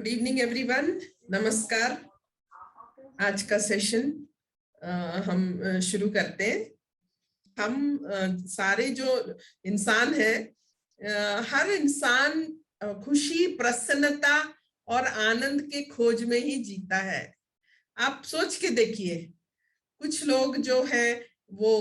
Good evening everyone, नमस्कार। आज का सेशन हम शुरू करते हैं। हम सारे जो इंसान हैं, हर इंसान खुशी, प्रसन्नता और आनंद के खोज में ही जीता है। आप सोच के देखिए, कुछ लोग जो है वो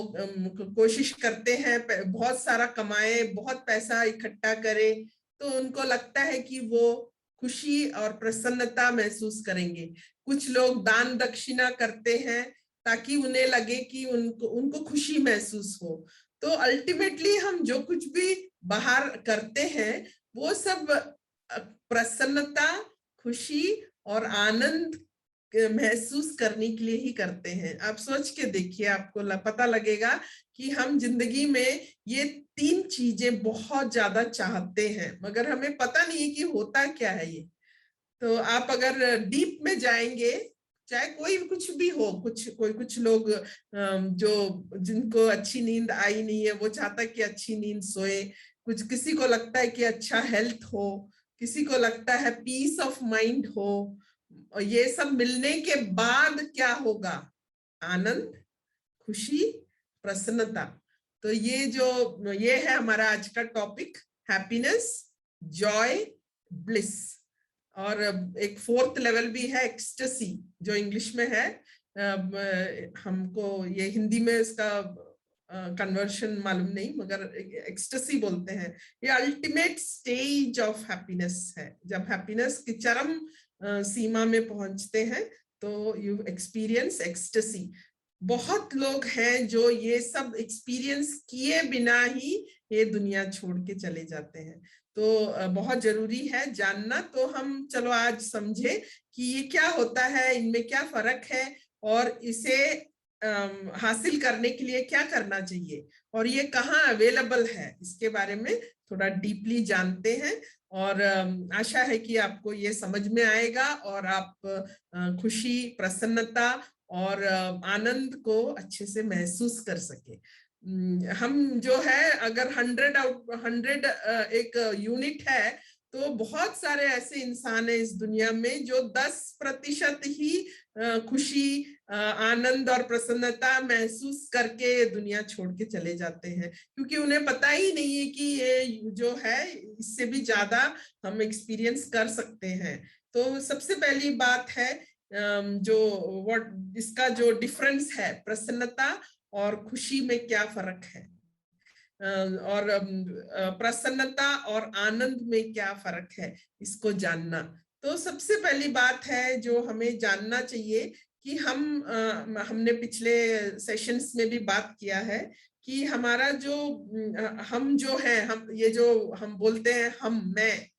कोशिश करते हैं बहुत सारा कमाए, बहुत पैसा इकट्ठा करे, तो उनको लगता है कि वो खुशी और प्रसन्नता महसूस करेंगे। कुछ लोग दान दक्षिणा करते हैं ताकि उन्हें लगे कि उनको खुशी महसूस हो। तो अल्टीमेटली हम जो कुछ भी बाहर करते हैं वो सब प्रसन्नता, खुशी और आनंद महसूस करने के लिए ही करते हैं। आप सोच के देखिए, आपको पता लगेगा कि हम जिंदगी में ये तीन चीजें बहुत ज्यादा चाहते हैं, मगर हमें पता नहीं है कि होता क्या है ये। तो आप अगर डीप में जाएंगे, चाहे कोई कुछ भी हो, कुछ लोग जो जिनको अच्छी नींद आई नहीं है वो चाहता है कि अच्छी नींद सोए, किसी को लगता है कि अच्छा हेल्थ हो, किसी को लगता है पीस ऑफ माइंड हो। और ये सब मिलने के बाद क्या होगा? आनंद, खुशी, प्रसन्नता। तो ये है हमारा आज का टॉपिक, हैप्पीनेस, जॉय, ब्लिस। और एक फोर्थ लेवल भी है, एक्सटेसी, जो इंग्लिश में है। हमको ये हिंदी में इसका कन्वर्शन मालूम नहीं, मगर एक्सटेसी बोलते हैं। ये अल्टीमेट स्टेज ऑफ हैप्पीनेस है। जब हैप्पीनेस की चरम सीमा में पहुंचते हैं तो यू एक्सपीरियंस एक्सटेसी। बहुत लोग हैं जो ये सब एक्सपीरियंस किए बिना ही ये दुनिया छोड़ के चले जाते हैं। तो बहुत जरूरी है जानना। तो हम चलो आज समझे कि ये क्या होता है, इनमें क्या फर्क है, और इसे हासिल करने के लिए क्या करना चाहिए, और ये कहाँ अवेलेबल है, इसके बारे में थोड़ा डीपली जानते हैं। और आशा है कि आपको ये समझ में आएगा और आप खुशी, प्रसन्नता और आनंद को अच्छे से महसूस कर सके। हम जो है, अगर 100 आउट 100 एक यूनिट है, तो बहुत सारे ऐसे इंसान हैं इस दुनिया में जो 10% ही खुशी, आनंद और प्रसन्नता महसूस करके दुनिया छोड़ के चले जाते हैं, क्योंकि उन्हें पता ही नहीं है कि ये जो है इससे भी ज्यादा हम एक्सपीरियंस कर सकते हैं। तो सबसे पहली बात है इसका जो डिफरेंस है, प्रसन्नता और खुशी में क्या फर्क है, और प्रसन्नता और आनंद में क्या फर्क है, इसको जानना। तो सबसे पहली बात है जो हमें जानना चाहिए कि हमने पिछले सेशंस में भी बात किया है कि हमारा हम जो है, हम बोलते हैं मैं,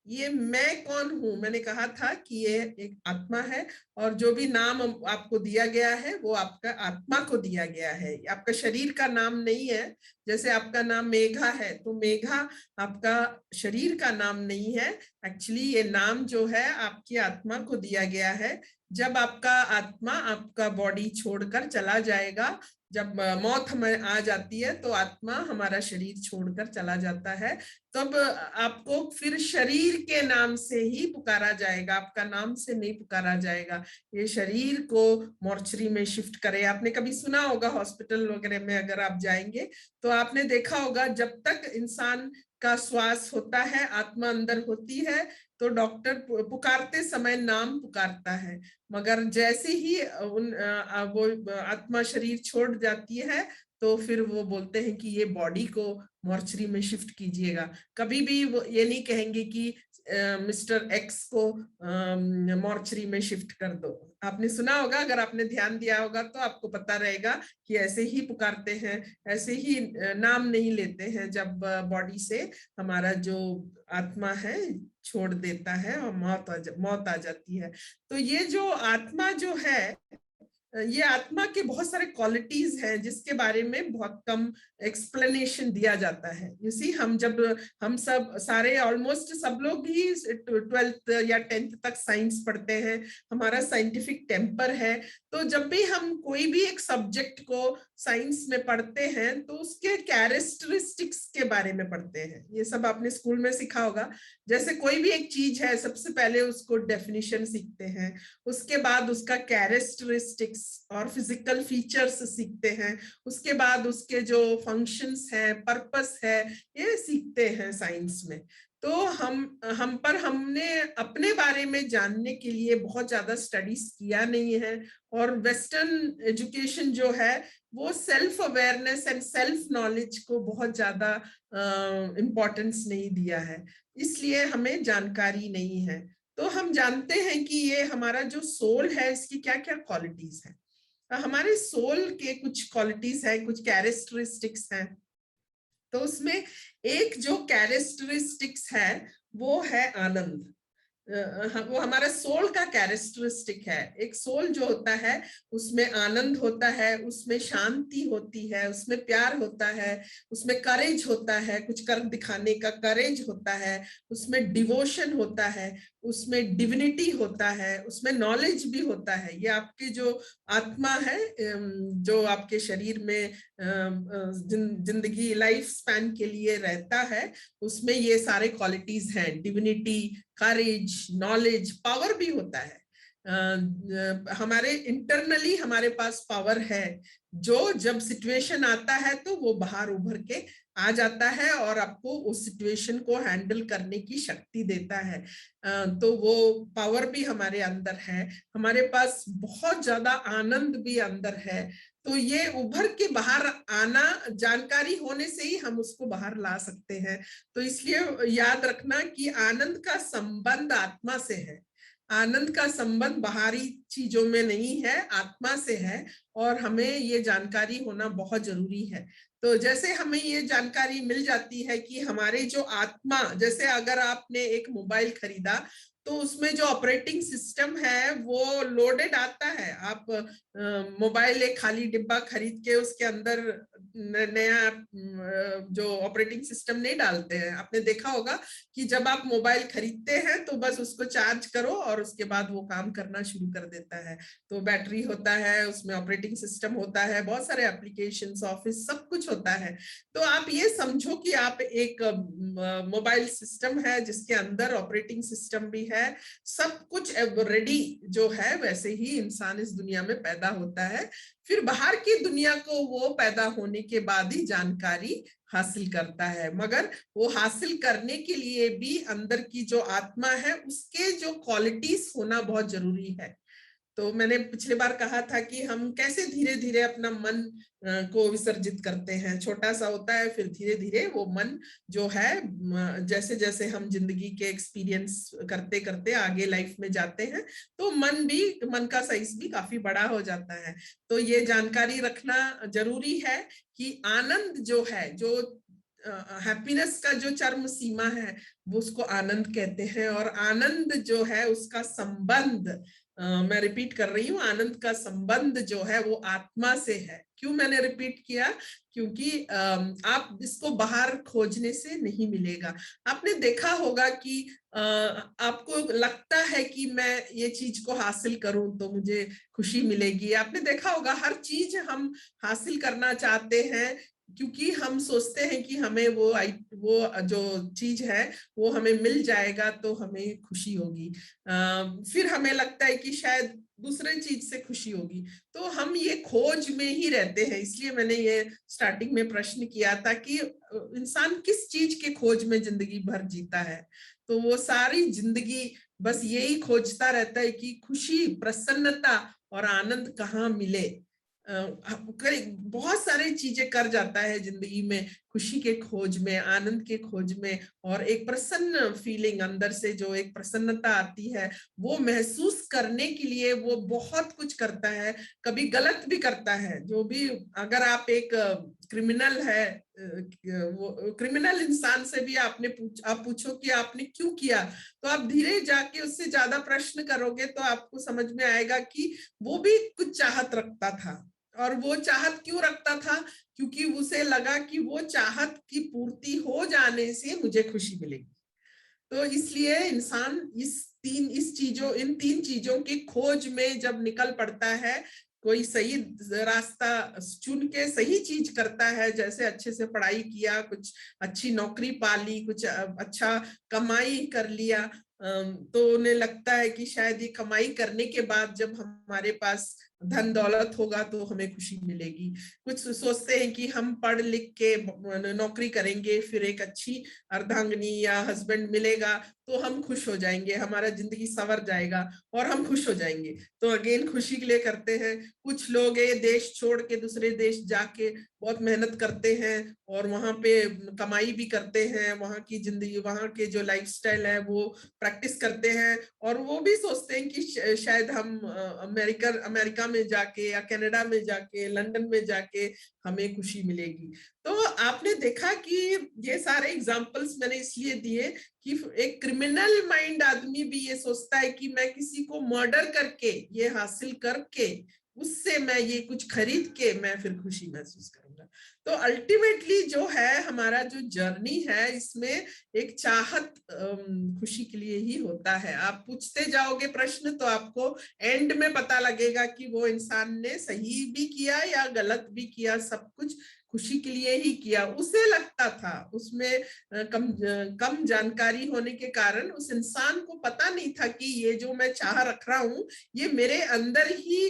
ये मैं कौन हूं? मैंने कहा था कि ये एक आत्मा है, और जो भी नाम आपको दिया गया है वो आपका आत्मा को दिया गया है, आपका शरीर का नाम नहीं है। जैसे आपका नाम मेघा है, तो मेघा आपका शरीर का नाम नहीं है। एक्चुअली ये नाम जो है आपकी आत्मा को दिया गया है। जब आपका आत्मा आपका बॉडी छोड़कर चला जाएगा, जब मौत हमें आ जाती है, तो आत्मा हमारा शरीर छोड़कर चला जाता है, तब आपको फिर शरीर के नाम से ही पुकारा जाएगा, आपका नाम से नहीं पुकारा जाएगा। ये शरीर को मॉर्चरी में शिफ्ट करे। आपने कभी सुना होगा, हॉस्पिटल वगैरह में अगर आप जाएंगे तो आपने देखा होगा, जब तक इंसान का श्वास होता है, आत्मा अंदर होती है, तो डॉक्टर पुकारते समय नाम पुकारता है, मगर जैसे ही वो आत्मा शरीर छोड़ जाती है, तो फिर वो बोलते हैं कि ये बॉडी को मॉर्चरी में शिफ्ट कीजिएगा। कभी भी वो ये नहीं कहेंगे कि मिस्टर एक्स को मॉर्चरी में शिफ्ट कर दो। आपने सुना होगा, अगर आपने ध्यान दिया होगा तो आपको पता रहेगा कि ऐसे ही पुकारते हैं, ऐसे ही नाम नहीं लेते हैं जब बॉडी से हमारा जो आत्मा है छोड़ देता है और मौत आ जाती है। तो ये जो आत्मा जो है, ये आत्मा के बहुत सारे क्वालिटीज हैं जिसके बारे में बहुत कम एक्सप्लेनेशन दिया जाता है। यू सी, हम सब सारे ऑलमोस्ट सब लोग ही 12th या 10th तक साइंस पढ़ते हैं, हमारा साइंटिफिक टेम्पर है। तो जब भी हम कोई भी एक सब्जेक्ट को साइंस में पढ़ते हैं तो उसके कैरेक्टरिस्टिक्स के बारे में पढ़ते हैं। ये सब आपने स्कूल में सीखा होगा। जैसे कोई भी एक चीज है, सबसे पहले उसको डेफिनेशन सीखते हैं, उसके बाद उसका कैरेक्टरिस्टिक्स और फिजिकल फीचर्स सीखते हैं, उसके बाद उसके जो फंक्शंस है, पर्पस है, ये सीखते हैं साइंस में। तो हमने अपने बारे में जानने के लिए बहुत ज्यादा स्टडीज किया नहीं है। और वेस्टर्न एजुकेशन जो है वो self awareness and self knowledge को बहुत ज्यादा इम्पोर्टेंस नहीं दिया है, इसलिए हमें जानकारी नहीं है। तो हम जानते हैं कि ये हमारा जो सोल है इसकी क्या क्या क्वालिटीज है। हमारे सोल के कुछ क्वालिटीज है, कुछ कैरेक्टरिस्टिक्स हैं। तो उसमें एक जो कैरेक्टरिस्टिक्स है वो है आनंद। वो हमारा सोल का कैरेक्टरिस्टिक है। एक सोल जो होता है उसमें आनंद होता है, उसमें शांति होती है, उसमें प्यार होता है, उसमें करेज होता है, कुछ कर दिखाने का करेज होता है, उसमें डिवोशन होता है, उसमें डिविनिटी होता है, उसमें नॉलेज भी होता है। ये आपके जो आत्मा है, जो आपके शरीर में जिंदगी लाइफ स्पैन के लिए रहता है, उसमें ये सारे क्वालिटीज हैं। डिविनिटी, करेज, नॉलेज, पावर भी होता है। हमारे इंटरनली हमारे पास पावर है जो जब सिचुएशन आता है तो वो बाहर उभर के आ जाता है और आपको उस सिचुएशन को हैंडल करने की शक्ति देता है। तो वो पावर भी हमारे अंदर है। हमारे पास बहुत ज्यादा आनंद भी अंदर है। तो ये उभर के बाहर आना, जानकारी होने से ही हम उसको बाहर ला सकते हैं। तो इसलिए याद रखना कि आनंद का संबंध आत्मा से है। आनंद का संबंध बाहरी चीजों में नहीं है, आत्मा से है। और हमें ये जानकारी होना बहुत जरूरी है। तो जैसे हमें ये जानकारी मिल जाती है कि हमारे जो आत्मा, जैसे अगर आपने एक मोबाइल खरीदा तो उसमें जो ऑपरेटिंग सिस्टम है वो लोडेड आता है। आप मोबाइल एक खाली डिब्बा खरीद के उसके अंदर नया जो ऑपरेटिंग सिस्टम नहीं डालते हैं। आपने देखा होगा कि जब आप मोबाइल खरीदते हैं तो बस उसको चार्ज करो और उसके बाद वो काम करना शुरू कर देता है। तो बैटरी होता है, उसमें ऑपरेटिंग सिस्टम होता है, बहुत सारे एप्लीकेशंस, ऑफिस, सब कुछ होता है। तो आप ये समझो कि आप एक मोबाइल सिस्टम है जिसके अंदर ऑपरेटिंग सिस्टम भी है, सब कुछ रेडी जो है। वैसे ही इंसान इस दुनिया में पैदा होता है, फिर बाहर की दुनिया को वो पैदा होने के बाद ही जानकारी हासिल करता है। मगर वो हासिल करने के लिए भी अंदर की जो आत्मा है उसके जो क्वालिटीज होना बहुत जरूरी है। तो मैंने पिछले बार कहा था कि हम कैसे धीरे धीरे अपना मन को विसर्जित करते हैं। छोटा सा होता है, फिर धीरे धीरे वो मन जो है, जैसे जैसे हम जिंदगी के एक्सपीरियंस करते करते आगे लाइफ में जाते हैं तो मन का साइज भी काफी बड़ा हो जाता है। तो ये जानकारी रखना जरूरी है कि आनंद जो है, जो हैप्पीनेस का जो चरम सीमा है वो उसको आनंद कहते हैं। और आनंद जो है उसका संबंध, मैं रिपीट कर रही हूँ, आनंद का संबंध जो है वो आत्मा से है। क्यों मैंने रिपीट किया? क्योंकि आप इसको बाहर खोजने से नहीं मिलेगा। आपने देखा होगा कि आपको लगता है कि मैं ये चीज को हासिल करूं तो मुझे खुशी मिलेगी। आपने देखा होगा हर चीज हम हासिल करना चाहते हैं क्योंकि हम सोचते हैं कि हमें वो जो चीज है वो हमें मिल जाएगा तो हमें खुशी होगी। फिर हमें लगता है कि शायद दूसरे चीज से खुशी होगी। तो हम ये खोज में ही रहते हैं। इसलिए मैंने ये स्टार्टिंग में प्रश्न किया था कि इंसान किस चीज के खोज में जिंदगी भर जीता है। तो वो सारी जिंदगी बस यही खोजता रहता है कि खुशी, प्रसन्नता और आनंद कहाँ मिले। बहुत सारी चीजें कर जाता है जिंदगी में, खुशी के खोज में, आनंद के खोज में। और एक प्रसन्न फीलिंग अंदर से, जो एक प्रसन्नता आती है, वो महसूस करने के लिए वो बहुत कुछ करता है। कभी गलत भी करता है। जो भी, अगर आप एक क्रिमिनल है, वो क्रिमिनल इंसान से भी आप पूछो कि आपने क्यों किया, तो आप धीरे जाके उससे ज्यादा प्रश्न करोगे तो आपको समझ में आएगा कि वो भी कुछ चाहत रखता था। और वो चाहत क्यों रखता था? क्योंकि उसे लगा कि वो चाहत की पूर्ति हो जाने से मुझे खुशी मिलेगी। तो इसलिए इंसान इन तीन चीजों की खोज में जब निकल पड़ता है, कोई सही रास्ता चुन के सही चीज करता है, जैसे अच्छे से पढ़ाई किया, कुछ अच्छी नौकरी पा ली, कुछ अच्छा कमाई कर लिया, तो उन्हें लगता है कि शायद ये कमाई करने के बाद जब हमारे पास धन दौलत होगा तो हमें खुशी मिलेगी। कुछ सोचते हैं कि हम पढ़ लिख के नौकरी करेंगे, फिर एक अच्छी अर्धांगिनी या हस्बैंड मिलेगा तो हम खुश हो जाएंगे, हमारा जिंदगी संवर जाएगा और हम खुश हो जाएंगे। तो अगेन खुशी के लिए करते हैं। कुछ लोग ये देश छोड़ के दूसरे देश जाके बहुत मेहनत करते हैं और वहां पे कमाई भी करते हैं, वहां की जिंदगी, वहां के जो लाइफस्टाइल है वो प्रैक्टिस करते हैं, और वो भी सोचते हैं कि शायद हम अमेरिका में जाके या कनाडा में जाके, लंदन में जाके हमें खुशी मिलेगी। तो आपने देखा कि ये सारे एग्जाम्पल्स मैंने इसलिए दिए कि एक क्रिमिनल माइंड आदमी भी ये सोचता है कि मैं किसी को मर्डर करके, ये हासिल करके, उससे मैं ये कुछ खरीद के मैं फिर खुशी महसूस करूंगा। तो अल्टीमेटली जो है हमारा जो जर्नी है, इसमें एक चाहत खुशी के लिए ही होता है। आप पूछते जाओगे प्रश्न तो आपको एंड में पता लगेगा कि वो इंसान ने सही भी किया या गलत भी किया, सब कुछ खुशी के लिए ही किया। उसे लगता था, उसमें कम जानकारी होने के कारण उस इंसान को पता नहीं था कि ये जो मैं चाह रख रहा हूं ये मेरे अंदर ही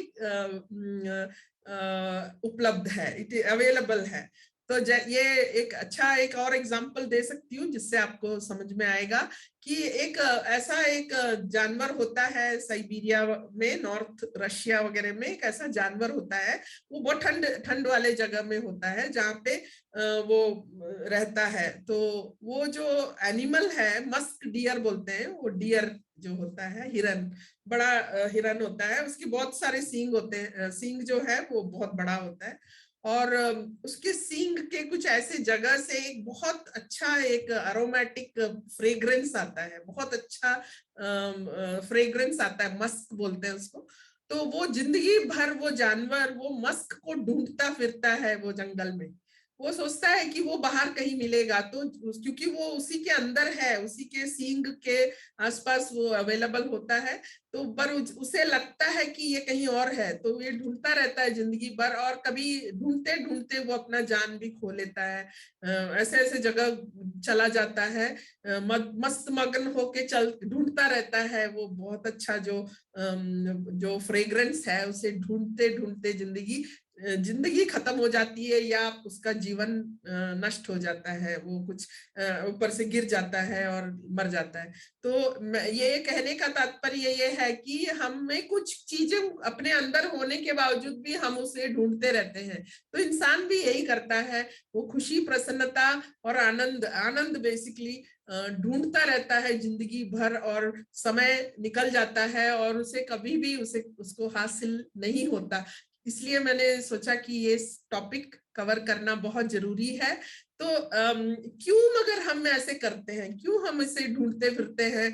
उपलब्ध है, इट अवेलेबल है। तो ये एक और एग्जांपल दे सकती हूँ जिससे आपको समझ में आएगा कि ऐसा एक जानवर होता है साइबेरिया में, नॉर्थ रशिया वगैरह में एक ऐसा जानवर होता है, वो बहुत ठंड वाले जगह में होता है जहाँ पे वो रहता है। तो वो जो एनिमल है, मस्क डियर बोलते हैं, वो डियर जो होता है, हिरन, बड़ा हिरन होता है, उसके बहुत सारे सींग होते हैं, सींग जो है वो बहुत बड़ा होता है, और उसके सींग के कुछ ऐसे जगह से एक बहुत अच्छा एक अरोमेटिक फ्रेग्रेंस आता है, बहुत अच्छा फ्रेग्रेंस आता है, मस्क बोलते हैं उसको। तो वो जिंदगी भर वो जानवर वो मस्क को ढूंढता फिरता है वो जंगल में। वो सोचता है कि वो बाहर कहीं मिलेगा, तो क्योंकि वो उसी के अंदर है, उसी के सींग के आसपास वो अवेलेबल होता है, तो पर उसे लगता है कि ये कहीं और है, तो ये ढूंढता रहता है जिंदगी भर, और कभी ढूंढते ढूंढते वो अपना जान भी खो लेता है, ऐसे ऐसे जगह चला जाता है, मस्त मगन होके चल ढूंढता रहता है वो बहुत अच्छा जो फ्रेग्रेंस है, उसे ढूंढते ढूंढते जिंदगी खत्म हो जाती है या उसका जीवन नष्ट हो जाता है, वो कुछ ऊपर से गिर जाता है और मर जाता है। तो ये कहने का तात्पर्य ये है कि हमें कुछ चीजें अपने अंदर होने के बावजूद भी हम उसे ढूंढते रहते हैं। तो इंसान भी यही करता है, वो खुशी, प्रसन्नता और आनंद बेसिकली ढूंढता रहता है जिंदगी भर, और समय निकल जाता है और उसे कभी भी उसको हासिल नहीं होता। इसलिए मैंने सोचा कि ये टॉपिक कवर करना बहुत जरूरी है। तो क्यों मगर हम ऐसे करते हैं, क्यों हम इसे ढूंढते फिरते हैं?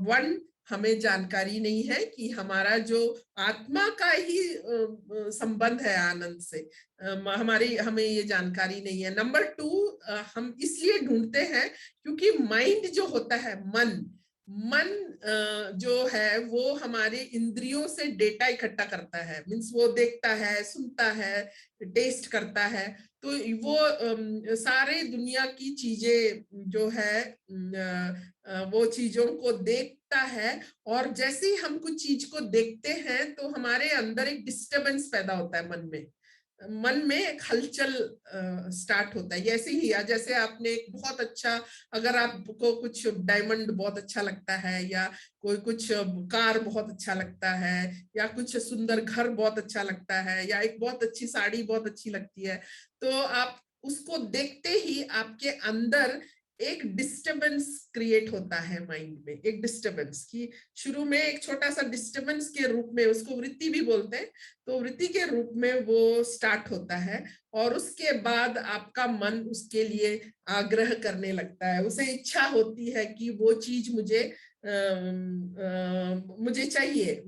वन, हमें जानकारी नहीं है कि हमारा जो आत्मा का ही संबंध है आनंद से, हमें ये जानकारी नहीं है। नंबर टू, हम इसलिए ढूंढते हैं क्योंकि माइंड जो होता है, मन जो है वो हमारे इंद्रियों से डेटा इकट्ठा करता है, मीन्स वो देखता है, सुनता है, टेस्ट करता है, तो वो सारे दुनिया की चीजें जो है वो चीजों को देखता है, और जैसे ही हम कुछ चीज को देखते हैं तो हमारे अंदर एक डिस्टरबेंस पैदा होता है, मन में एक हलचल स्टार्ट होता है। ऐसे ही जैसे आपने एक बहुत अच्छा, अगर आपको कुछ डायमंड बहुत अच्छा लगता है, या कोई कुछ कार बहुत अच्छा लगता है, या कुछ सुंदर घर बहुत अच्छा लगता है, या एक बहुत अच्छी साड़ी बहुत अच्छी लगती है, तो आप उसको देखते ही आपके अंदर एक डिस्टरबेंस क्रिएट होता है माइंड में, एक डिस्टरबेंस की शुरू में एक छोटा सा डिस्टरबेंस के रूप में, उसको वृत्ति भी बोलते हैं, तो वृत्ति के रूप में वो स्टार्ट होता है और उसके बाद आपका मन उसके लिए आग्रह करने लगता है, उसे इच्छा होती है कि वो चीज मुझे चाहिए,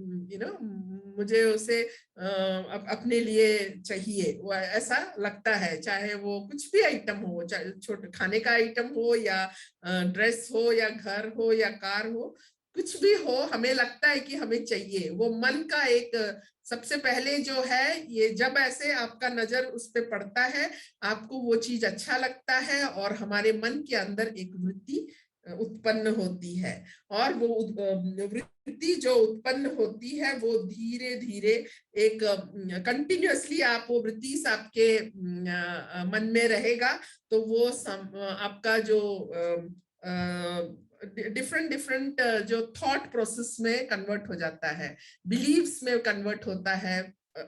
मुझे उसे अपने लिए चाहिए, वो ऐसा लगता है, चाहे वो कुछ भी आइटम हो, चाहे छोटे खाने का आइटम हो या ड्रेस हो या घर हो या कार हो, कुछ भी हो, हमें लगता है कि हमें चाहिए। वो मन का एक सबसे पहले जो है, ये जब ऐसे आपका नजर उस पे पड़ता है, आपको वो चीज अच्छा लगता है और हमारे मन के अंदर एक वृत्ति उत्पन्न होती है, और वो वृत्ति जो उत्पन्न होती है वो धीरे धीरे एक कंटिन्यूअसली आप वो वृत्ति आपके मन में रहेगा, तो वो आपका जो डिफरेंट डिफरेंट जो थॉट प्रोसेस में कन्वर्ट हो जाता है, बिलीव्स में कन्वर्ट होता है,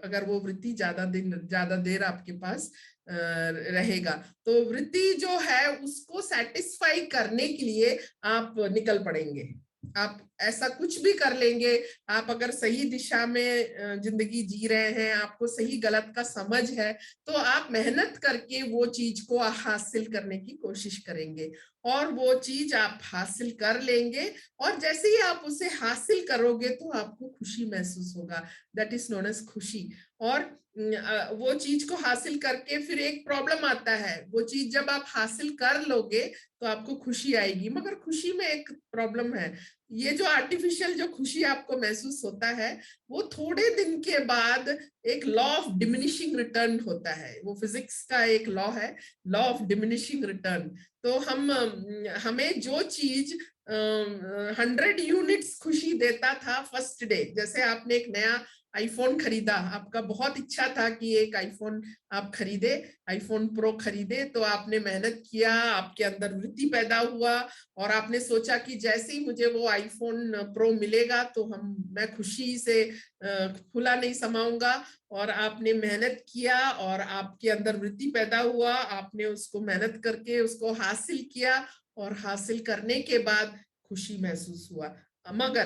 अगर वो वृत्ति ज्यादा देर आपके पास रहेगा। तो वृत्ति जो है उसको सेटिस्फाई करने के लिए आप निकल पड़ेंगे, आप ऐसा कुछ भी कर लेंगे। आप अगर सही दिशा में जिंदगी जी रहे हैं, आपको सही गलत का समझ है, तो आप मेहनत करके वो चीज को हासिल करने की कोशिश करेंगे और वो चीज आप हासिल कर लेंगे, और जैसे ही आप उसे हासिल करोगे तो आपको खुशी महसूस होगा, दैट इज नोन एज खुशी। और वो चीज को हासिल करके फिर एक प्रॉब्लम आता है, वो चीज जब आप हासिल कर लोगे तो आपको खुशी आएगी, मगर खुशी में एक प्रॉब्लम है, ये जो आर्टिफिशियल जो खुशी आपको महसूस होता है, वो थोड़े दिन के बाद एक लॉ ऑफ डिमिनिशिंग रिटर्न होता है, वो फिजिक्स का एक लॉ है, लॉ ऑफ डिमिनिशिंग रिटर्न। तो हमें जो चीज 100 यूनिट्स खुशी देता था फर्स्ट डे, जैसे आपने एक नया आईफोन खरीदा, आपका बहुत इच्छा था कि एक आईफोन आप खरीदे, आईफोन प्रो खरीदे, तो आपने मेहनत किया, आपके अंदर वृत्ति पैदा हुआ और आपने सोचा कि जैसे ही मुझे वो आईफोन प्रो मिलेगा तो मैं खुशी से फूला नहीं समाऊंगा, और आपने मेहनत किया और आपके अंदर वृत्ति पैदा हुआ, आपने उसको मेहनत करके उसको हासिल किया और हासिल करने के बाद खुशी महसूस हुआ। मगर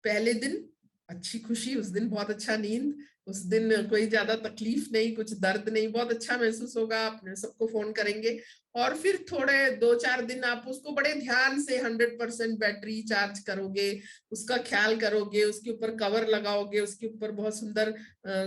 पहले दिन अच्छी खुशी, उस दिन बहुत अच्छा नींद, उस दिन कोई ज्यादा तकलीफ नहीं, कुछ दर्द नहीं, बहुत अच्छा महसूस होगा, आप सबको फोन करेंगे, और फिर थोड़े 2-4 दिन आप उसको बड़े ध्यान से 100% बैटरी चार्ज करोगे, उसका ख्याल करोगे, उसके ऊपर कवर लगाओगे, उसके ऊपर बहुत सुंदर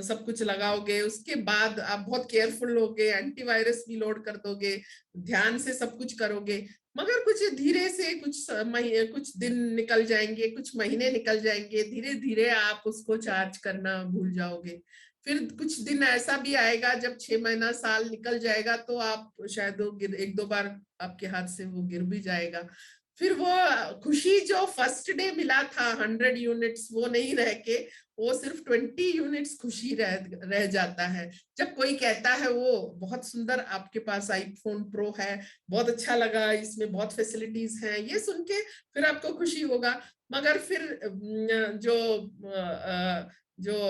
सब कुछ लगाओगे, उसके बाद आप बहुत केयरफुल होगे, एंटीवायरस भी लोड कर दोगे, ध्यान से सब कुछ करोगे। मगर कुछ धीरे से कुछ दिन निकल जाएंगे, कुछ महीने निकल जाएंगे, धीरे धीरे आप उसको चार्ज करना भूल जाओगे। फिर कुछ दिन ऐसा भी आएगा जब 6 महीना साल निकल जाएगा तो आप शायद वो 1-2 बार आपके हाथ से वो गिर भी जाएगा। फिर वो खुशी जो फर्स्ट डे मिला था 100 यूनिट्स, वो नहीं रह के वो सिर्फ 20 यूनिट्स खुशी रह जाता है। जब कोई कहता है वो बहुत सुंदर आपके पास आईफोन प्रो है, बहुत अच्छा लगा, इसमें बहुत फैसिलिटीज हैं, ये सुन के फिर आपको खुशी होगा। मगर फिर जो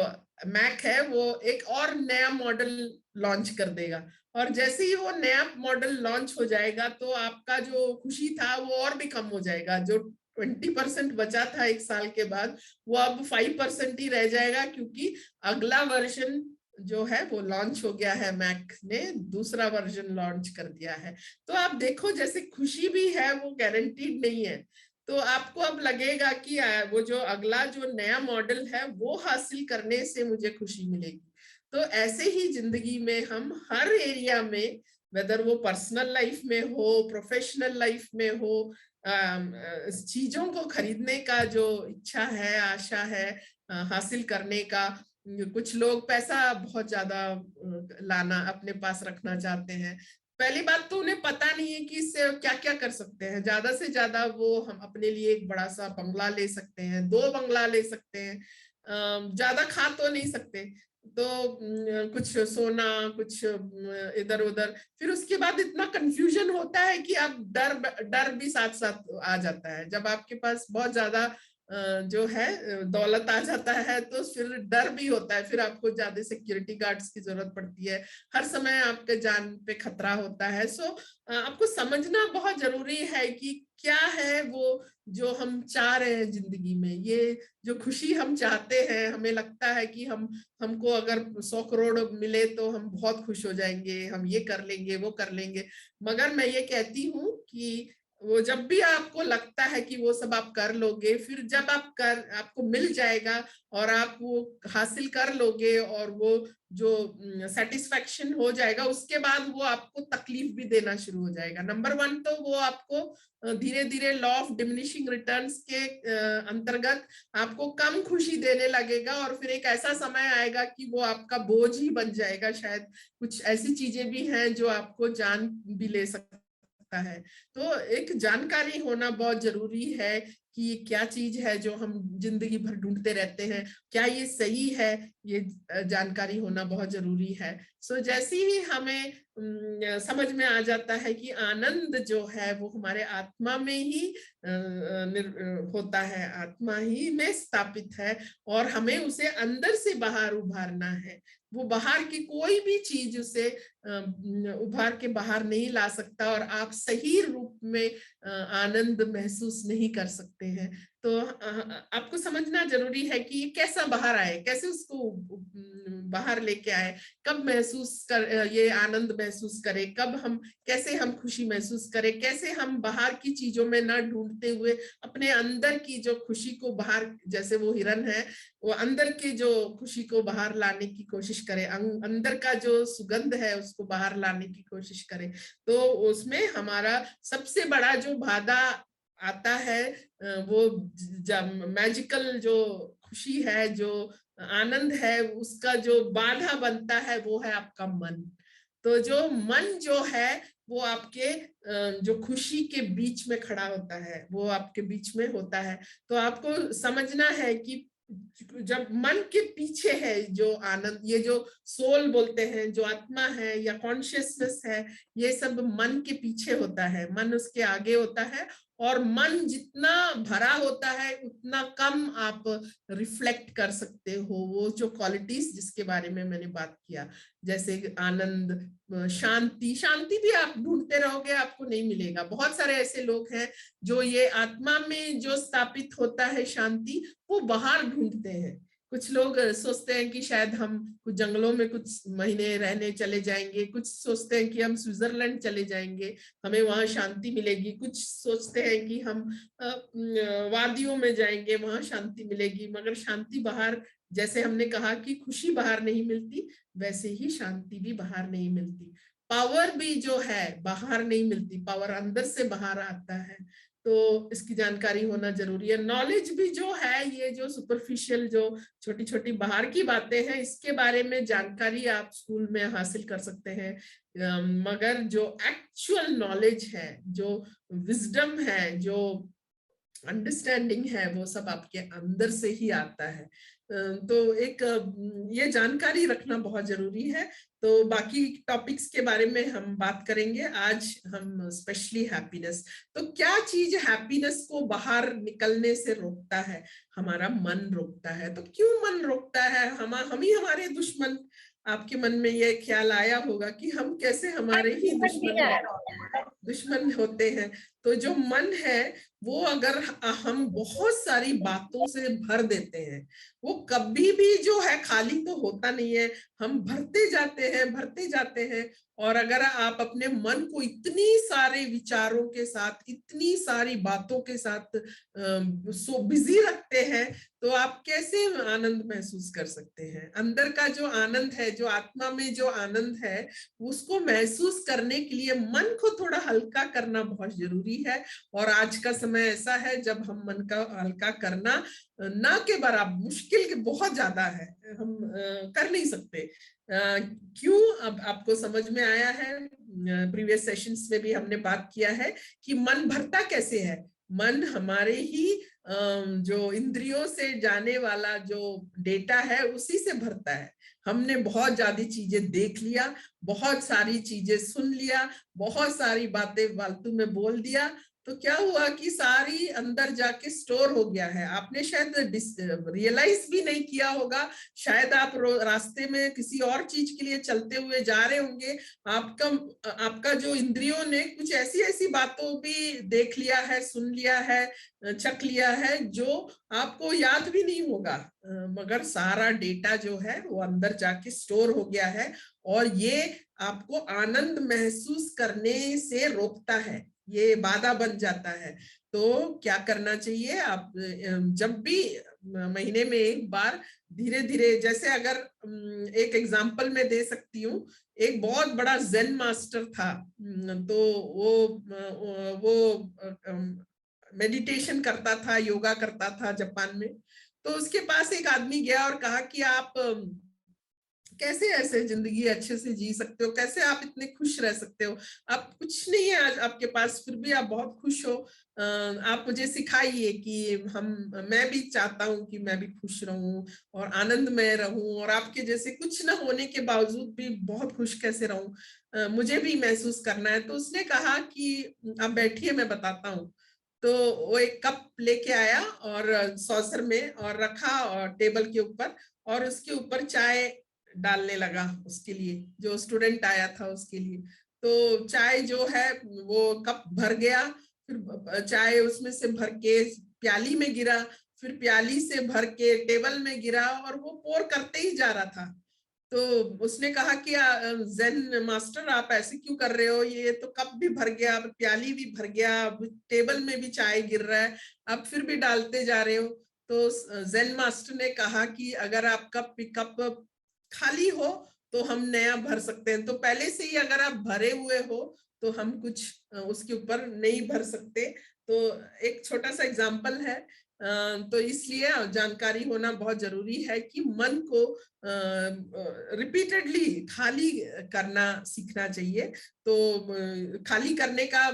मैक है वो एक और नया मॉडल लॉन्च कर देगा, और जैसे ही वो नया मॉडल लॉन्च हो जाएगा तो आपका जो खुशी था वो और भी कम हो जाएगा, जो 20% बचा था एक साल के बाद वो अब 5% ही रह जाएगा, क्योंकि अगला वर्जन जो है वो लॉन्च हो गया है, मैक ने दूसरा वर्जन लॉन्च कर दिया है। तो आप देखो, जैसे खुशी भी है वो गारंटीड नहीं है, तो आपको अब लगेगा कि वो जो अगला जो नया मॉडल है वो हासिल करने से मुझे खुशी मिलेगी। तो ऐसे ही जिंदगी में हम हर एरिया में, वेदर वो पर्सनल लाइफ में हो, प्रोफेशनल लाइफ में हो, चीजों को खरीदने का जो इच्छा है, आशा है, हासिल करने का, कुछ लोग पैसा बहुत ज्यादा लाना अपने पास रखना चाहते हैं। पहली बात तो उन्हें पता नहीं है कि इससे क्या क्या कर सकते हैं, ज्यादा से ज्यादा वो हम अपने लिए एक बड़ा सा बंगला ले सकते हैं, 2 बंगला ले सकते हैं, ज्यादा खा तो नहीं सकते, तो कुछ सोना, कुछ इधर उधर, फिर उसके बाद इतना कंफ्यूजन होता है कि आप डर भी साथ साथ आ जाता है, जब आपके पास बहुत ज्यादा जो है दौलत आ जाता है तो फिर डर भी होता है, फिर आपको ज्यादा सिक्योरिटी गार्ड्स की जरूरत पड़ती है, हर समय आपके जान पे खतरा होता है। सो आपको समझना बहुत जरूरी है कि क्या है वो जो हम चाह रहे हैं जिंदगी में। ये जो खुशी हम चाहते हैं, हमें लगता है कि हमको अगर 100 करोड़ मिले तो हम बहुत खुश हो जाएंगे, हम ये कर लेंगे वो कर लेंगे। मगर मैं ये कहती हूँ कि वो जब भी आपको लगता है कि वो सब आप कर लोगे, फिर जब आपको मिल जाएगा और आप वो हासिल कर लोगे और वो जो सेटिस्फेक्शन हो जाएगा, उसके बाद वो आपको तकलीफ भी देना शुरू हो जाएगा। नंबर 1 तो वो आपको धीरे धीरे लॉ ऑफ डिमिनिशिंग रिटर्न्स के अंतर्गत आपको कम खुशी देने लगेगा, और फिर एक ऐसा समय आएगा कि वो आपका बोझ ही बन जाएगा। शायद कुछ ऐसी चीजें भी हैं जो आपको जान भी ले सकता है। तो एक जानकारी होना बहुत जरूरी है कि क्या चीज है जो हम जिंदगी भर ढूंढते रहते हैं, क्या ये सही है, ये जानकारी होना बहुत जरूरी है। सो जैसे ही हमें समझ में आ जाता है कि आनंद जो है वो हमारे आत्मा में ही होता है, आत्मा ही में स्थापित है, और हमें उसे अंदर से बाहर उभारना है। वो बाहर की कोई भी चीज उसे उभार के बाहर नहीं ला सकता, और आप सही रूप में आनंद महसूस नहीं कर सकते हैं। तो आपको समझना जरूरी है कि ये कैसा बाहर आए, कैसे उसको बाहर लेके आए, कब महसूस कर ये आनंद महसूस करें, कब हम कैसे हम खुशी महसूस करें, कैसे हम बाहर की चीजों में ना ढूंढते हुए अपने अंदर की जो खुशी को बाहर, जैसे वो हिरन है, वो अंदर की जो खुशी को बाहर लाने की कोशिश करें, अंदर का जो सुगंध है उसको बाहर लाने की कोशिश करें। तो उसमें हमारा सबसे बड़ा जो बाधा आता है, वो मैजिकल जो खुशी है, जो आनंद है, उसका जो बाधा बनता है वो है आपका मन। तो जो मन जो है वो आपके जो खुशी के बीच में खड़ा होता है, वो आपके बीच में होता है। तो आपको समझना है कि जब मन के पीछे है जो आनंद, ये जो सोल बोलते हैं, जो आत्मा है या कॉन्शियसनेस है, ये सब मन के पीछे होता है, मन उसके आगे होता है। और मन जितना भरा होता है उतना कम आप रिफ्लेक्ट कर सकते हो वो जो क्वालिटीज जिसके बारे में मैंने बात किया, जैसे आनंद, शांति। शांति भी आप ढूंढते रहोगे, आपको नहीं मिलेगा। बहुत सारे ऐसे लोग हैं जो ये आत्मा में जो स्थापित होता है शांति, वो बाहर ढूंढते हैं। कुछ लोग सोचते हैं कि शायद हम कुछ जंगलों में कुछ महीने रहने चले जाएंगे, कुछ सोचते हैं कि हम स्विट्जरलैंड चले जाएंगे, हमें वहां शांति मिलेगी, कुछ सोचते हैं कि हम वादियों में जाएंगे, वहां शांति मिलेगी। मगर शांति बाहर, जैसे हमने कहा कि खुशी बाहर नहीं मिलती, वैसे ही शांति भी बाहर नहीं मिलती। पावर भी जो है बाहर नहीं मिलती, पावर अंदर से बाहर आता है। तो इसकी जानकारी होना जरूरी है। नॉलेज भी जो है, ये जो सुपरफिशियल जो छोटी छोटी बाहर की बातें हैं, इसके बारे में जानकारी आप स्कूल में हासिल कर सकते हैं, मगर जो एक्चुअल नॉलेज है, जो विजडम है, जो अंडरस्टैंडिंग है, वो सब आपके अंदर से ही आता है। तो एक ये जानकारी रखना बहुत जरूरी है। तो बाकी टॉपिक्स के बारे में हम बात करेंगे। आज हम स्पेशली हैप्पीनेस, तो क्या चीज हैप्पीनेस को बाहर निकलने से रोकता है? हमारा मन रोकता है। तो क्यों मन रोकता है? हम ही हमारे दुश्मन। आपके मन में ये ख्याल आया होगा कि हम कैसे हमारे ही दुश्मन होते हैं। तो जो मन है वो अगर हम बहुत सारी बातों से भर देते हैं, वो कभी भी जो है खाली तो होता नहीं है, हम भरते जाते हैं। और अगर आप अपने मन को इतनी सारे विचारों के साथ, इतनी सारी बातों के साथ सो बिजी रखते हैं, तो आप कैसे आनंद महसूस कर सकते हैं? अंदर का जो आनंद है, जो आत्मा में जो आनंद है, उसको महसूस करने के लिए मन को थोड़ा हल्का करना बहुत जरूरी है। और आज का समय ऐसा है जब हम मन का हल्का करना ना के बराबर मुश्किल के बहुत ज्यादा है, हम कर नहीं सकते। क्यों? अब आपको समझ में आया है। प्रीवियस सेशंस में भी हमने बात किया है कि मन भरता कैसे है। मन हमारे ही जो इंद्रियों से जाने वाला जो डेटा है उसी से भरता है। हमने बहुत ज्यादा चीजें देख लिया, बहुत सारी चीजें सुन लिया, बहुत सारी बातें फालतू में बोल दिया, तो क्या हुआ कि सारी अंदर जाके स्टोर हो गया है। आपने शायद रियलाइज भी नहीं किया होगा, शायद आप रास्ते में किसी और चीज के लिए चलते हुए जा रहे होंगे, आपका जो इंद्रियों ने कुछ ऐसी ऐसी बातों भी देख लिया है, सुन लिया है, चख लिया है, जो आपको याद भी नहीं होगा, मगर सारा डेटा जो है वो अंदर जाके स्टोर हो गया है, और ये आपको आनंद महसूस करने से रोकता है, ये बाधा बन जाता है। तो क्या करना चाहिए, आप जब भी महीने में एक बार धीरे धीरे, जैसे अगर एक एग्जांपल मैं दे सकती हूँ, एक बहुत बड़ा ज़ेन मास्टर था, तो वो मेडिटेशन करता था, योगा करता था जापान में। तो उसके पास एक आदमी गया और कहा कि आप कैसे ऐसे जिंदगी अच्छे से जी सकते हो, कैसे आप इतने खुश रह सकते हो, आप कुछ नहीं है आज आपके पास, फिर भी आप बहुत खुश हो, आप मुझे सिखाइए कि मैं भी चाहता हूँ कि मैं भी खुश रहूं और आनंदमय रहूं, और आपके जैसे कुछ ना होने के बावजूद भी बहुत खुश कैसे रहूं, मुझे भी महसूस करना है। तो उसने कहा कि आप बैठिए, मैं बताता हूँ। तो वो एक कप लेके आया और सॉसर में और रखा और टेबल के ऊपर, और उसके ऊपर चाय डालने लगा उसके लिए, जो स्टूडेंट आया था उसके लिए। तो चाय जो है वो कप भर गया, फिर चाय उसमें से भर के प्याली में गिरा, फिर प्याली से भर के टेबल में गिरा, और वो पोर करते ही जा रहा था। तो उसने कहा कि ज़ेन मास्टर आप ऐसे क्यों कर रहे हो, ये तो कप भी भर गया, प्याली भी भर गया, टेबल में भी चाय गिर रहा है, आप फिर भी डालते जा रहे हो। तो ज़ेन मास्टर ने कहा कि अगर आपका कप खाली हो तो हम नया भर सकते हैं, तो पहले से ही अगर आप भरे हुए हो तो हम कुछ उसके ऊपर नहीं भर सकते। तो एक छोटा सा एग्जाम्पल है। तो इसलिए जानकारी होना बहुत जरूरी है कि मन को रिपीटेडली खाली करना सीखना चाहिए। तो खाली करने का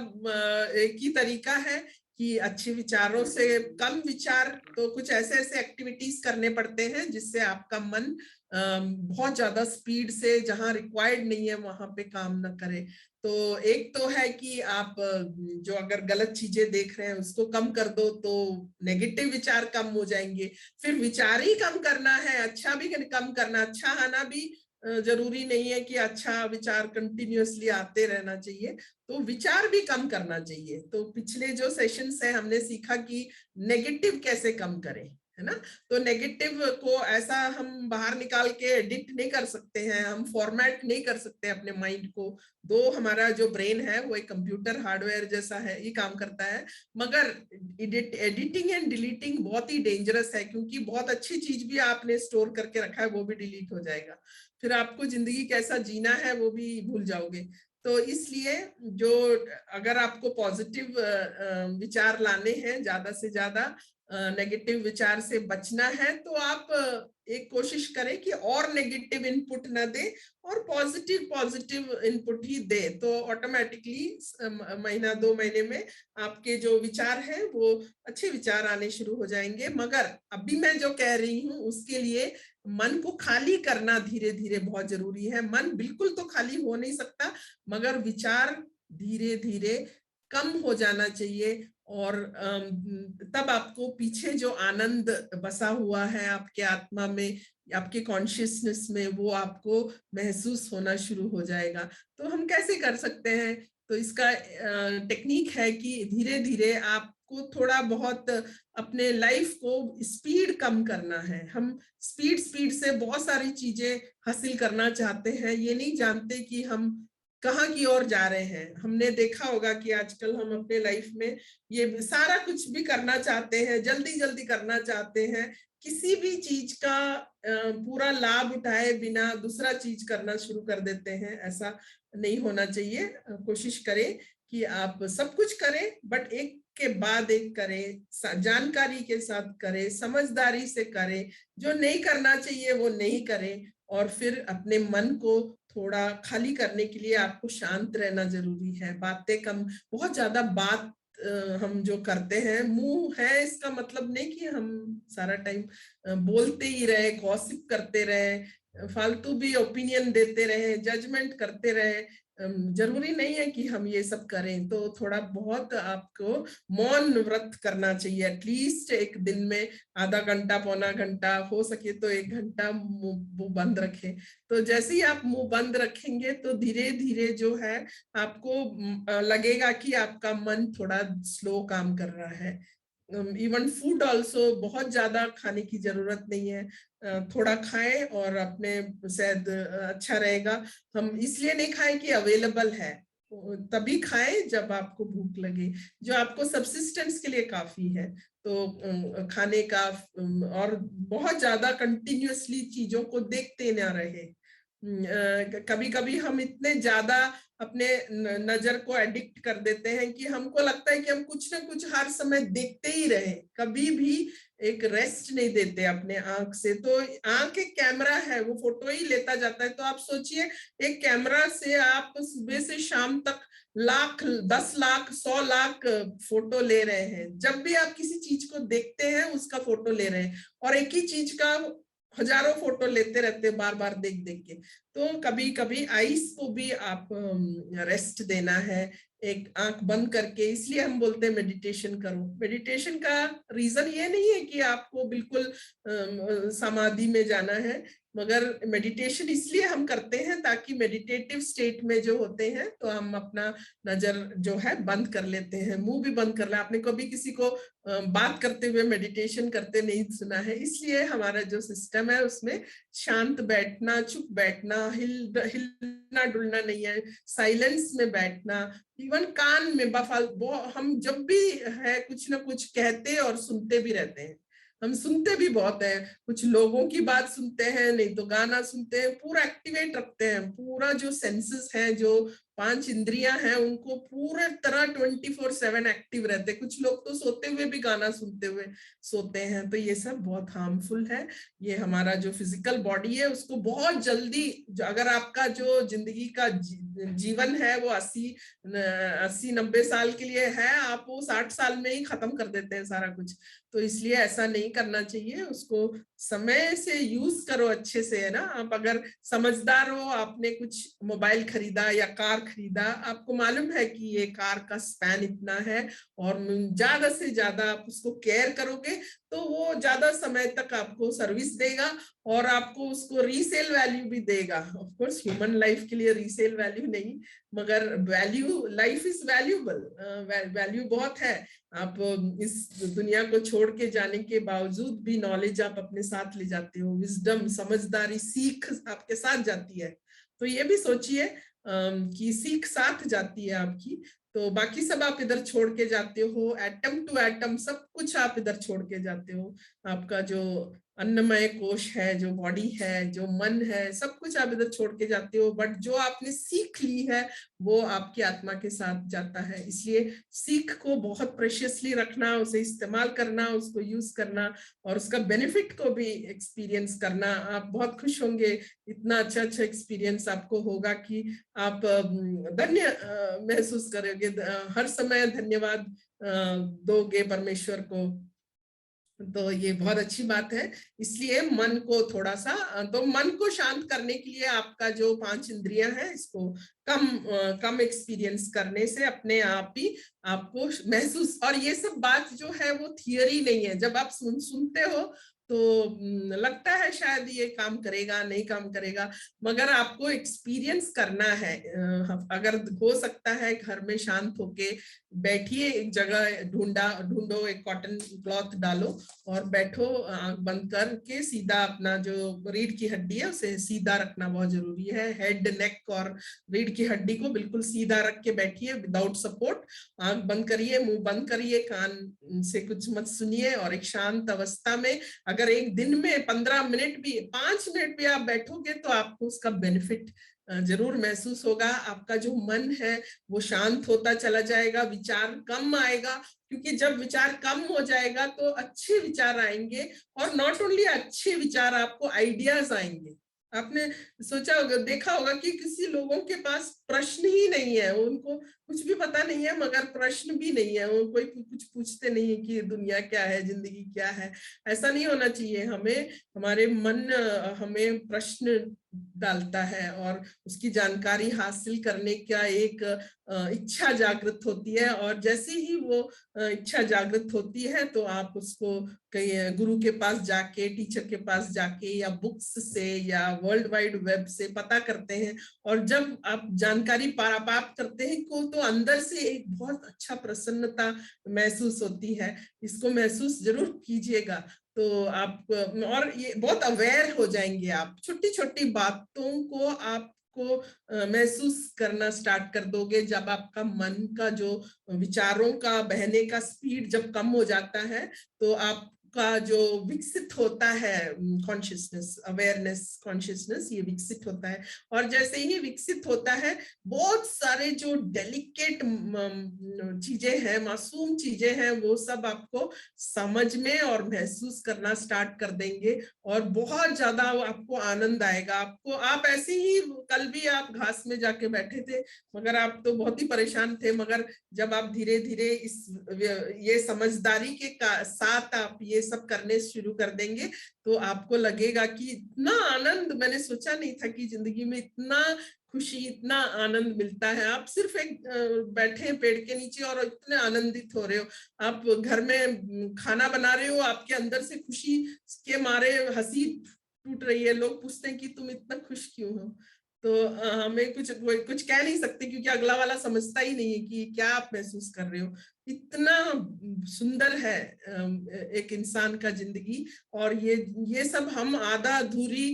एक ही तरीका है कि अच्छे विचारों से कम विचार, तो कुछ ऐसे ऐसे एक्टिविटीज करने पड़ते हैं जिससे आपका मन बहुत ज्यादा स्पीड से, जहां रिक्वायर्ड नहीं है वहां पे काम ना करे। तो एक तो है कि आप जो अगर गलत चीजें देख रहे हैं उसको कम कर दो, तो नेगेटिव विचार कम हो जाएंगे। फिर विचार ही कम करना है, अच्छा भी कम करना, अच्छा आना भी जरूरी नहीं है कि अच्छा विचार कंटिन्यूअसली आते रहना चाहिए, तो विचार भी कम करना चाहिए। तो पिछले जो सेशंस है हमने सीखा कि नेगेटिव कैसे कम करें, है ना। तो नेगेटिव को ऐसा हम बाहर निकाल के एडिट नहीं कर सकते हैं, हम फॉर्मेट नहीं कर सकते अपने माइंड को। दो हमारा जो ब्रेन है वो एक कंप्यूटर हार्डवेयर जैसा है, ये काम करता है, मगर एडिटिंग एंड डिलीटिंग बहुत ही डेंजरस है, क्योंकि बहुत अच्छी चीज भी आपने स्टोर करके रखा है वो भी डिलीट हो जाएगा, फिर आपको जिंदगी कैसा जीना है वो भी भूल जाओगे। तो इसलिए जो अगर आपको पॉजिटिव विचार लाने हैं, ज्यादा से ज्यादा नेगेटिव विचार से बचना है, तो आप एक कोशिश करें कि और नेगेटिव इनपुट ना दे और पॉजिटिव पॉजिटिव इनपुट ही दे, तो ऑटोमेटिकली महीना 2 महीने में आपके जो विचार हैं वो अच्छे विचार आने शुरू हो जाएंगे। मगर अभी मैं जो कह रही हूँ उसके लिए मन को खाली करना धीरे धीरे बहुत जरूरी है। मन बिल्कुल तो खाली हो नहीं सकता, मगर विचार धीरे धीरे कम हो जाना चाहिए, और तब आपको पीछे जो आनंद बसा हुआ है आपके आत्मा में, आपके कॉन्शियसनेस में, वो आपको महसूस होना शुरू हो जाएगा। तो हम कैसे कर सकते हैं, तो इसका टेक्निक है कि धीरे धीरे आपको थोड़ा बहुत अपने लाइफ को स्पीड कम करना है। हम स्पीड स्पीड से बहुत सारी चीजें हासिल करना चाहते हैं, ये नहीं जानते कि हम कहाँ की ओर जा रहे हैं। हमने देखा होगा कि आजकल हम अपने लाइफ में ये सारा कुछ भी करना चाहते हैं, जल्दी जल्दी करना चाहते हैं, किसी भी चीज का पूरा लाभ उठाए बिना दूसरा चीज करना शुरू कर देते हैं। ऐसा नहीं होना चाहिए। कोशिश करें कि आप सब कुछ करें, बट एक के बाद एक करें, जानकारी के साथ करें, समझदारी से करें, जो नहीं करना चाहिए वो नहीं करें, और फिर अपने मन को थोड़ा खाली करने के लिए आपको शांत रहना जरूरी है। बातें कम, बहुत ज्यादा बात हम जो करते हैं, मुंह है इसका मतलब नहीं कि हम सारा टाइम बोलते ही रहे, गॉसिप करते रहे, फालतू भी ओपिनियन देते रहे, जजमेंट करते रहे, जरूरी नहीं है कि हम ये सब करें। तो थोड़ा बहुत आपको मौन व्रत करना चाहिए, एटलीस्ट एक दिन में आधा घंटा, पौना घंटा, हो सके तो 1 घंटा मुंह बंद रखें। तो जैसे ही आप मुंह बंद रखेंगे तो धीरे धीरे जो है आपको लगेगा कि आपका मन थोड़ा स्लो काम कर रहा है। इवन फूड ऑल्सो बहुत ज्यादा खाने की जरूरत नहीं है, थोड़ा खाएं और अपने शायद अच्छा रहेगा। हम इसलिए नहीं खाएं कि अवेलेबल है, तभी खाएं जब आपको भूख लगे, जो आपको सब्सिस्टेंस के लिए काफी है। तो खाने का और बहुत ज्यादा कंटिन्यूअसली चीजों को देखते ना रहे। कभी कभी हम इतने ज्यादा अपने नजर को एडिक्ट कर देते हैं कि हमको लगता है कि हम कुछ ना कुछ हर समय देखते ही रहे, कभी भी एक रेस्ट नहीं देते अपने आंख से। तो आंख एक कैमरा है, वो फोटो ही लेता जाता है। तो आप सोचिए, एक कैमरा से आप सुबह से शाम तक लाख, 10 लाख, 100 लाख फोटो ले रहे हैं। जब भी आप किसी चीज को देखते हैं उसका फोटो ले रहे हैं, और एक ही चीज का हजारों फोटो लेते रहते हैं बार बार देख देख के। तो कभी कभी आईज को भी आप रेस्ट देना है, एक आंख बंद करके। इसलिए हम बोलते हैं मेडिटेशन करो। मेडिटेशन का रीजन ये नहीं है कि आपको बिल्कुल समाधि में जाना है, मगर मेडिटेशन इसलिए हम करते हैं ताकि मेडिटेटिव स्टेट में जो होते हैं तो हम अपना नजर जो है बंद कर लेते हैं, मुंह भी बंद कर ले। आपने कभी किसी को बात करते हुए मेडिटेशन करते नहीं सुना है। इसलिए हमारा जो सिस्टम है उसमें शांत बैठना, चुप बैठना, हिलना डुलना नहीं है, साइलेंस में बैठना। इवन कान में हम जब भी है कुछ ना कुछ कहते और सुनते भी रहते हैं। हम सुनते भी बहुत है, कुछ लोगों की बात सुनते हैं, नहीं तो गाना सुनते हैं, पूरा एक्टिवेट रखते हैं। पूरा जो सेंसेस है, जो 5 इंद्रियां हैं, उनको पूरे तरह 24/7 एक्टिव रहते हैं। कुछ लोग तो सोते हुए भी गाना सुनते हुए सोते हैं। तो ये सब बहुत हार्मफुल है। ये हमारा जो फिजिकल बॉडी है उसको बहुत जल्दी, अगर आपका जो जिंदगी का जीवन है वो 80-90 साल के लिए है, आप वो 60 साल में ही खत्म कर देते हैं सारा कुछ। तो इसलिए ऐसा नहीं करना चाहिए, उसको समय से यूज करो अच्छे से, है ना। आप अगर समझदार हो, आपने कुछ मोबाइल खरीदा या कार खरीदा, आपको मालूम है कि ये कार का स्पैन इतना है, और ज्यादा से ज्यादा आप उसको केयर करोगे तो वो ज्यादा समय तक आपको सर्विस देगा, और आपको उसको रीसेल वैल्यू भी देगा। ऑफ कोर्स ह्यूमन लाइफ के लिए रीसेल वैल्यू नहीं, मगर value, life is valuable, value बहुत है। आप इस दुनिया को छोड़ के जाने के बावजूद भी नॉलेज आप अपने साथ ले जाते हो, विजडम, समझदारी, सीख आपके साथ जाती है। तो ये भी सोचिए कि सीख साथ जाती है आपकी, तो बाकी सब आप इधर छोड़ के जाते हो, एटम टू एटम सब कुछ आप इधर छोड़ के जाते हो। आपका जो अन्नमय कोश है, जो बॉडी है, जो मन है, सब कुछ आप इधर छोड़ के जाते हो, बट जो आपने सीख ली है वो आपकी आत्मा के साथ जाता है। इसलिए सीख को बहुत प्रेशियसली रखना, उसे इस्तेमाल करना, उसको यूज करना, और उसका बेनिफिट को भी एक्सपीरियंस करना। आप बहुत खुश होंगे, इतना अच्छा अच्छा एक्सपीरियंस आपको होगा कि आप धन्य महसूस करोगे, हर समय धन्यवाद दोगे परमेश्वर को। तो ये बहुत अच्छी बात है। इसलिए मन को थोड़ा सा, तो मन को शांत करने के लिए आपका जो 5 इंद्रियां हैं, इसको कम एक्सपीरियंस करने से अपने आप ही आपको महसूस, और ये सब बात जो है वो थियरी नहीं है। जब आप सुनते हो तो लगता है शायद ये काम करेगा, नहीं काम करेगा, मगर आपको एक्सपीरियंस करना है। अगर हो सकता है घर में शांत होके बैठिए, एक जगह ढूंढो, एक कॉटन क्लॉथ डालो और बैठो, आंख बंद करके सीधा अपना जो रीढ़ की हड्डी है उसे सीधा रखना बहुत जरूरी है। हेड, नेक और रीढ़ की हड्डी को बिल्कुल सीधा रख के बैठिए विदाउट सपोर्ट। आंख बंद करिए, मुंह बंद करिए, कान से कुछ मत सुनिए, और एक शांत अवस्था में अगर एक दिन में 15 मिनट भी, 5 मिनट भी आप बैठोगे तो आपको उसका बेनिफिट जरूर महसूस होगा। आपका जो मन है वो शांत होता चला जाएगा, विचार कम आएगा, क्योंकि जब विचार कम हो जाएगा तो अच्छे विचार आएंगे, और नॉट ओनली अच्छे विचार, आपको आइडियाज आएंगे। आपने सोचा होगा, देखा होगा कि किसी लोगों के पास प्रश्न ही नहीं है, उनको कुछ भी पता नहीं है, मगर प्रश्न भी नहीं है, वो कोई कुछ पूछते नहीं है कि दुनिया क्या है, जिंदगी क्या है। ऐसा नहीं होना चाहिए। हमें, हमारे मन हमें प्रश्न डालता है और उसकी जानकारी हासिल करने का एक इच्छा जागृत होती है, और जैसे ही वो इच्छा जागृत होती है तो आप उसको कहीं गुरु के पास जाके, टीचर के पास जाके, या बुक्स से या वर्ल्ड वाइड वेब से पता करते हैं। और जब आप जानकारी प्राप्त करते हैं को, तो अंदर से एक बहुत अच्छा प्रसन्नता महसूस होती है। इसको महसूस जरूर कीजिएगा। तो आप, और ये बहुत अवेयर हो जाएंगे आप, छोटी छोटी बातों को आपको महसूस करना स्टार्ट कर दोगे। जब आपका मन का जो विचारों का बहने का स्पीड जब कम हो जाता है, तो आप का जो विकसित होता है कॉन्शियसनेस, अवेयरनेस कॉन्शियसनेस, ये विकसित होता है। और जैसे ही विकसित होता है, बहुत सारे जो डेलिकेट चीजें हैं, मासूम चीजें हैं, वो सब आपको समझ में और महसूस करना स्टार्ट कर देंगे, और बहुत ज्यादा आपको आनंद आएगा। आपको, आप ऐसे ही, कल भी आप घास में जाके बैठे थे, मगर आप तो बहुत ही परेशान थे, मगर जब आप धीरे धीरे इस ये समझदारी के साथ आप ये सब करने शुरू कर देंगे, तो आपको लगेगा कि इतना आनंद, मैंने सोचा नहीं था कि जिंदगी में इतना खुशी, इतना आनंद मिलता है। आप सिर्फ एक बैठे पेड़ के नीचे और इतने आनंदित हो रहे हो, आप घर में खाना बना रहे हो, आपके अंदर से खुशी के मारे हंसी टूट रही है। लोग पूछते हैं कि तुम इतना खुश क्यों हो, तो हमें कुछ कह नहीं सकते, क्योंकि अगला वाला समझता ही नहीं है कि क्या आप महसूस कर रहे हो। इतना सुंदर है एक इंसान का जिंदगी। और ये सब हम आधा अधूरी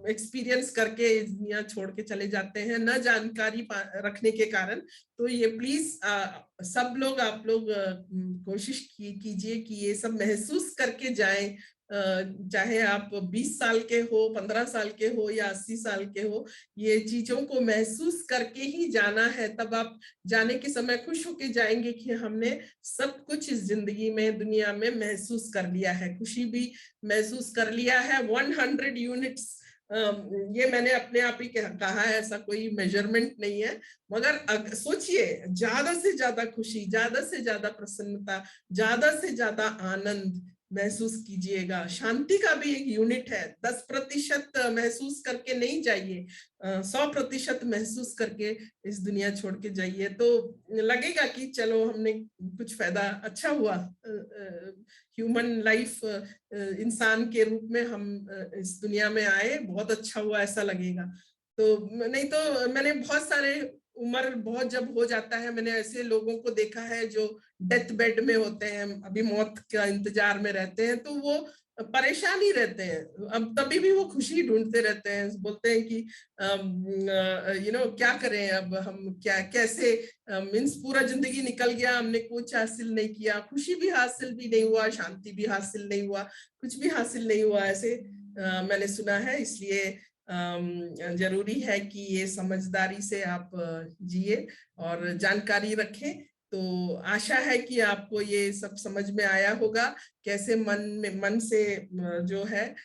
एक्सपीरियंस करके दुनिया छोड़ के चले जाते हैं, न जानकारी रखने के कारण। तो ये प्लीज सब लोग, आप लोग कोशिश कीजिए कि ये सब महसूस करके जाएं। चाहे आप 20 साल के हो, 15 साल के हो, या 80 साल के हो, ये चीजों को महसूस करके ही जाना है। तब आप जाने के समय खुश होके जाएंगे कि हमने सब कुछ इस जिंदगी में, दुनिया में महसूस कर लिया है। खुशी भी महसूस कर लिया है। 100 यूनिट्स, ये मैंने अपने आप ही कहा है, ऐसा कोई मेजरमेंट नहीं है। मगर सोचिए, ज्यादा से ज्यादा खुशी, ज्यादा से ज्यादा प्रसन्नता, ज्यादा से ज्यादा आनंद महसूस कीजिएगा। शांति का भी एक यूनिट है। 10% महसूस करके नहीं जाइए, 100% महसूस करके इस दुनिया छोड़ के जाइए, तो लगेगा कि चलो हमने कुछ फायदा, अच्छा हुआ। ह्यूमन लाइफ, इंसान के रूप में हम इस दुनिया में आए, बहुत अच्छा हुआ, ऐसा लगेगा। तो नहीं तो मैंने बहुत सारे, उम्र बहुत जब हो जाता है, मैंने ऐसे लोगों को देखा है जो डेथ बेड में होते हैं, अभी मौत का इंतजार में रहते हैं, तो वो परेशान ही रहते हैं। अब तभी भी वो खुशी ढूंढते रहते हैं, बोलते हैं कि क्या करें अब हम, क्या कैसे, मीन्स पूरा जिंदगी निकल गया, हमने कुछ हासिल नहीं किया, खुशी भी हासिल भी नहीं हुआ, शांति भी हासिल नहीं हुआ, कुछ भी हासिल नहीं हुआ, ऐसे मैंने सुना है। इसलिए जरूरी है कि ये समझदारी से आप जिए और जानकारी रखें। तो आशा है कि आपको ये सब समझ में आया होगा, कैसे मन से जो है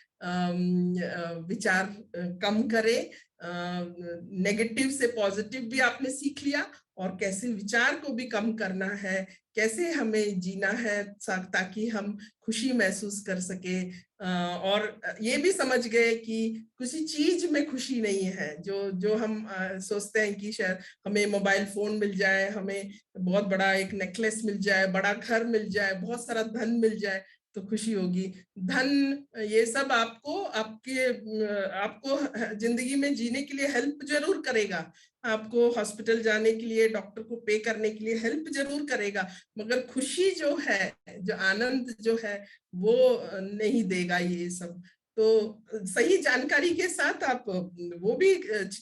विचार कम करे, नेगेटिव से पॉजिटिव भी आपने सीख लिया, और कैसे विचार को भी कम करना है, कैसे हमें जीना है ताकि हम खुशी महसूस कर सके। और ये भी समझ गए कि किसी चीज में खुशी नहीं है। जो जो हम सोचते हैं कि शायद हमें मोबाइल फोन मिल जाए, हमें बहुत बड़ा एक नेकलेस मिल जाए, बड़ा घर मिल जाए, बहुत सारा धन मिल जाए तो खुशी होगी। धन, ये सब आपको आपको जिंदगी में जीने के लिए हेल्प जरूर करेगा, आपको हॉस्पिटल जाने के लिए, डॉक्टर को पे करने के लिए हेल्प जरूर करेगा, मगर खुशी जो है, जो आनंद जो है, वो नहीं देगा ये सब। तो सही जानकारी के साथ आप वो भी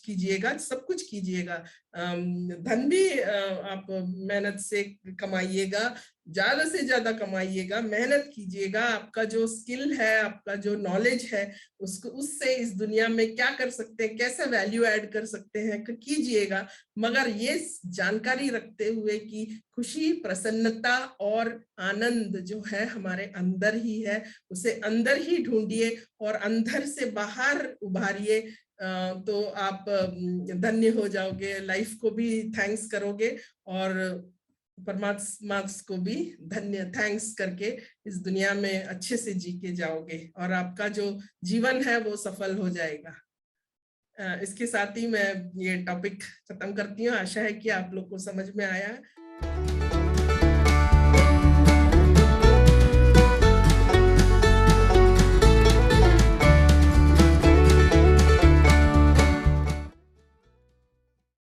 कीजिएगा, सब कुछ कीजिएगा। धन भी आप मेहनत से कमाइएगा, ज्यादा से ज्यादा कमाइएगा, मेहनत कीजिएगा। आपका जो स्किल है, आपका जो नॉलेज है, उसको, उससे इस दुनिया में क्या कर सकते हैं, कैसे वैल्यू ऐड कर सकते हैं, कीजिएगा। मगर ये जानकारी रखते हुए कि खुशी, प्रसन्नता और आनंद जो है हमारे अंदर ही है, उसे अंदर ही ढूंढिए और अंदर से बाहर उभारिए। तो आप धन्य हो जाओगे, लाइफ को भी थैंक्स करोगे और परमात्मा को भी धन्य थैंक्स करके इस दुनिया में अच्छे से जी के जाओगे और आपका जो जीवन है वो सफल हो जाएगा। इसके साथ ही मैं ये टॉपिक खत्म करती हूँ। आशा है कि आप लोग को समझ में आया है।